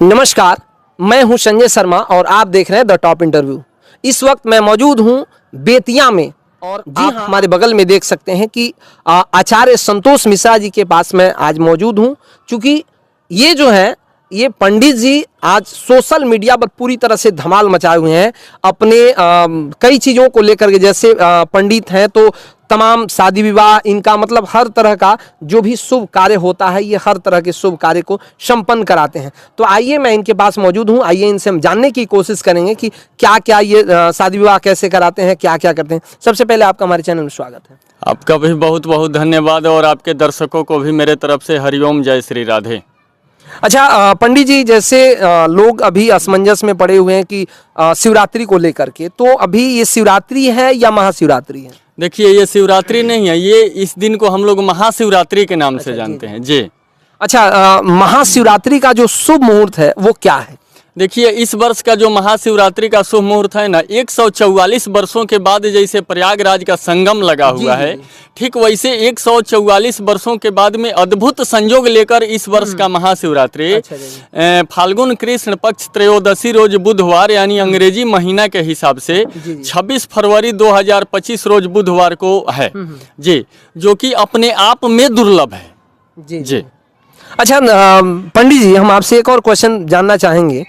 नमस्कार, मैं हूं संजय शर्मा और आप देख रहे हैं द टॉप इंटरव्यू। इस वक्त मैं मौजूद हूं बेतिया में और आप हमारे बगल में देख सकते हैं कि आचार्य संतोष मिश्रा जी के पास मैं आज मौजूद हूं। क्योंकि ये जो है ये पंडित जी आज सोशल मीडिया पर पूरी तरह से धमाल मचाए हुए हैं अपने कई चीज़ों को लेकर के। जैसे पंडित हैं तो तमाम शादी विवाह, इनका मतलब हर तरह का जो भी शुभ कार्य होता है ये हर तरह के शुभ कार्य को संपन्न कराते हैं। तो आइए मैं इनके पास मौजूद हूँ, आइए इनसे हम जानने की कोशिश करेंगे कि क्या क्या ये शादी विवाह कैसे कराते हैं, क्या क्या करते हैं। सबसे पहले आपका हमारे चैनल में स्वागत है। आपका भी बहुत बहुत धन्यवाद और आपके दर्शकों को भी मेरे तरफ से हरिओम, जय श्री राधे। अच्छा पंडित जी, जैसे लोग अभी असमंजस में पड़े हुए हैं कि शिवरात्रि को लेकर के, तो अभी ये शिवरात्रि है या महाशिवरात्रि है? देखिए, ये शिवरात्रि नहीं है, ये इस दिन को हम लोग महाशिवरात्रि के नाम से जानते हैं जी। अच्छा, महाशिवरात्रि का जो शुभ मुहूर्त है वो क्या है? देखिए, इस वर्ष का जो महाशिवरात्रि का शुभ मुहूर्त है ना, 144 वर्षों के बाद जैसे प्रयागराज का संगम लगा हुआ है, ठीक वैसे 144 वर्षों के बाद में अद्भुत संयोग लेकर इस वर्ष का महाशिवरात्रि फाल्गुन कृष्ण पक्ष त्रयोदशी रोज बुधवार यानी अंग्रेजी महीना के हिसाब से 26 फरवरी 2025 रोज बुधवार को है जी, जो कि अपने आप में दुर्लभ है जी। अच्छा पंडित जी, हम आपसे एक और क्वेश्चन जानना चाहेंगे।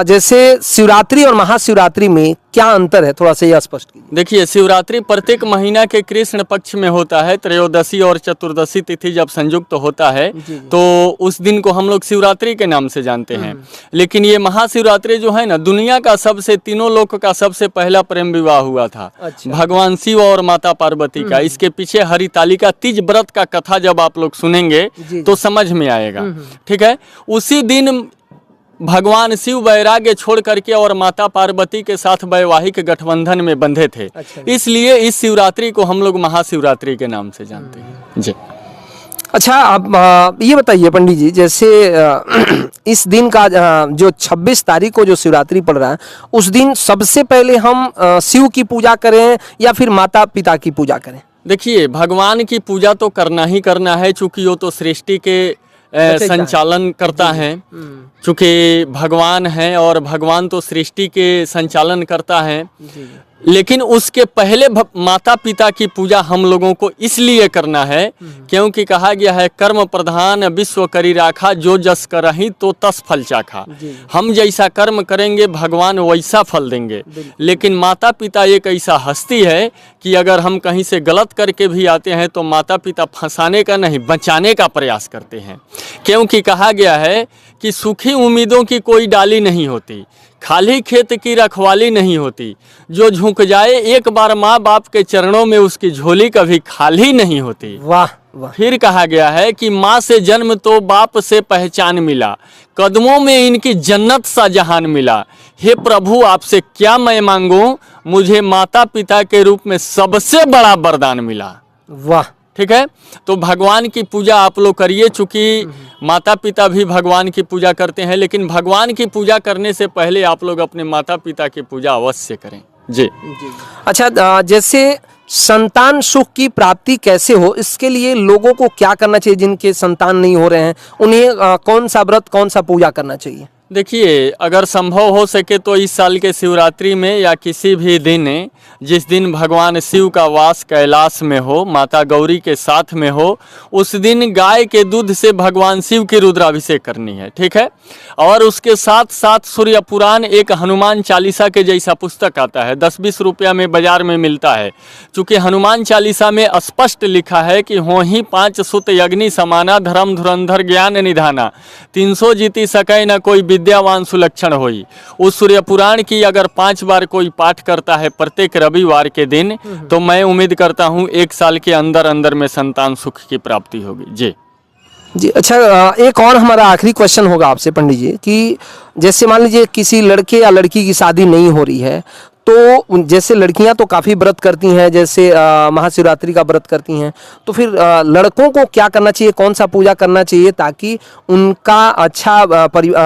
जैसे शिवरात्रि और महाशिवरात्रि में क्या अंतर है, थोड़ा सा ये स्पष्ट कीजिए। देखिए, शिवरात्रि प्रत्येक महीना के कृष्ण पक्ष में होता है। त्रयोदशी और चतुर्दशी तिथि जब संयुक्त होता है तो उस दिन को हम लोग शिवरात्रि के नाम से जानते हैं। लेकिन ये महाशिवरात्रि जो है ना, दुनिया का सबसे, तीनों लोक का सबसे पहला प्रेम विवाह हुआ था। अच्छा। भगवान शिव और माता पार्वती का। इसके पीछे हरितालिका तीज व्रत का कथा जब आप लोग सुनेंगे तो समझ में आएगा, ठीक है। उसी दिन भगवान शिव वैराग्य छोड़ करके और माता पार्वती के साथ वैवाहिक गठबंधन में बंधे थे। अच्छा। इसलिए इस शिवरात्रि को हम लोग महाशिवरात्रि के नाम से जानते हैं जी। अच्छा, आप ये बताइए पंडित जी, जैसे इस दिन का जो 26 तारीख को जो शिवरात्रि पड़ रहा है, उस दिन सबसे पहले हम शिव की पूजा करें या फिर माता पिता की पूजा करें? देखिए, भगवान की पूजा तो करना ही करना है, चूंकि वो तो सृष्टि के संचालन करता है। चूंकि भगवान है और भगवान तो सृष्टि के संचालन करता है। लेकिन उसके पहले माता पिता की पूजा हम लोगों को इसलिए करना है क्योंकि कहा गया है, कर्म प्रधान विश्व करी राखा, जो जस करहि तो तस फल चाखा। हम जैसा कर्म करेंगे भगवान वैसा फल देंगे। लेकिन माता पिता एक ऐसा हस्ती है कि अगर हम कहीं से गलत करके भी आते हैं तो माता पिता फंसाने का नहीं, बचाने का प्रयास करते हैं। क्योंकि कहा गया है कि सूखी उम्मीदों की कोई डाली नहीं होती, खाली खेत की रखवाली नहीं होती, जो झुक जाए एक बार माँ बाप के चरणों में उसकी झोली कभी खाली नहीं होती। वाह वाह। फिर कहा गया है कि माँ से जन्म तो बाप से पहचान मिला, कदमों में इनकी जन्नत सा जहान मिला। हे प्रभु, आपसे क्या मैं मांगूं, मुझे माता पिता के रूप में सबसे बड़ा वरदान मिला। वाह, ठीक है। तो भगवान की पूजा आप लोग करिए, चूंकि माता पिता भी भगवान की पूजा करते हैं, लेकिन भगवान की पूजा करने से पहले आप लोग अपने माता पिता की पूजा अवश्य करें जी। अच्छा, जैसे संतान सुख की प्राप्ति कैसे हो, इसके लिए लोगों को क्या करना चाहिए? जिनके संतान नहीं हो रहे हैं उन्हें कौन सा व्रत, कौन सा पूजा करना चाहिए? देखिए, अगर संभव हो सके तो इस साल के शिवरात्रि में या किसी भी दिन, जिस दिन भगवान शिव का वास कैलाश में हो, माता गौरी के साथ में हो, उस दिन गाय के दूध से भगवान शिव की रुद्राभिषेक करनी है, ठीक है। और उसके साथ साथ सूर्य पुराण, एक हनुमान चालीसा के जैसा पुस्तक आता है, 10-20 रुपया में बाजार में मिलता है। चूँकि हनुमान चालीसा में स्पष्ट लिखा है कि हो ही 5 सुत अग्नि समाना, धर्म धुरंधर ज्ञान निधाना, 300 जीती सकै न कोई विद्यावान सुलक्षण होई। उस सूर्य पुराण की अगर 5 बार कोई पाठ करता है प्रत्येक रविवार के दिन, तो मैं उम्मीद करता हूँ 1 साल के अंदर अंदर में संतान सुख की प्राप्ति होगी जी। जी अच्छा, एक और हमारा आखिरी क्वेश्चन होगा आपसे पंडित जी कि जैसे मान लीजिए किसी लड़के या लड़की की शादी नहीं हो रही है, तो जैसे लड़कियां तो काफ़ी व्रत करती हैं, जैसे महाशिवरात्रि का व्रत करती हैं, तो फिर लड़कों को क्या करना चाहिए, कौन सा पूजा करना चाहिए ताकि उनका अच्छा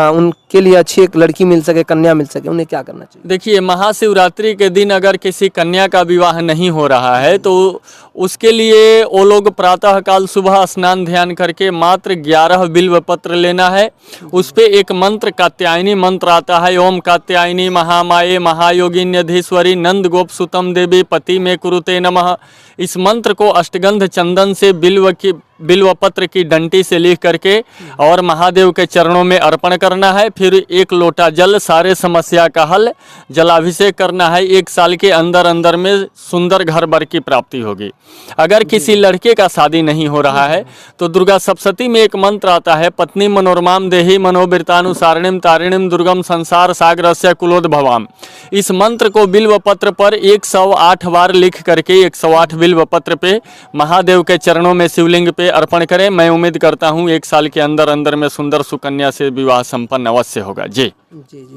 उनके लिए अच्छी एक लड़की मिल सके, कन्या मिल सके, उन्हें क्या करना चाहिए? देखिए, महाशिवरात्रि के दिन अगर किसी कन्या का विवाह नहीं हो रहा है तो उसके लिए वो लोग प्रातः काल सुबह स्नान ध्यान करके मात्र 11 बिल्व पत्र लेना है। उस पे एक मंत्र कात्यायनी मंत्र आता है, ओम कात्यायनी महामाये महायोगिन्यधीश्वरी नंद गोप सुतम देवी पति में कुरुते नमः। इस मंत्र को अष्टगंध चंदन से बिल्व पत्र की डंटी से लिख करके और महादेव के चरणों में अर्पण करना है। फिर 1 लोटा जल, सारे समस्या का हल, जलाभिषेक करना है। 1 साल के अंदर अंदर में सुंदर घर बर की प्राप्ति होगी। अगर किसी लड़के का शादी नहीं हो रहा है तो दुर्गा सप्तशती में एक मंत्र आता है, पत्नी मनोरमाम देहि मनोवृतानुसारिणीम तारिणीम दुर्गम संसार सागरस्य कुलोद्भवाम। इस मंत्र को बिल्व पत्र पर 108 बार लिख करके 108 बिल्व पत्र पे महादेव के चरणों में शिवलिंग पे अर्पण करें। मैं उम्मीद करता हूँ 1 साल के अंदर अंदर में सुंदर सुकन्या से विवाह संपन्न अवश्य होगा। जी जी।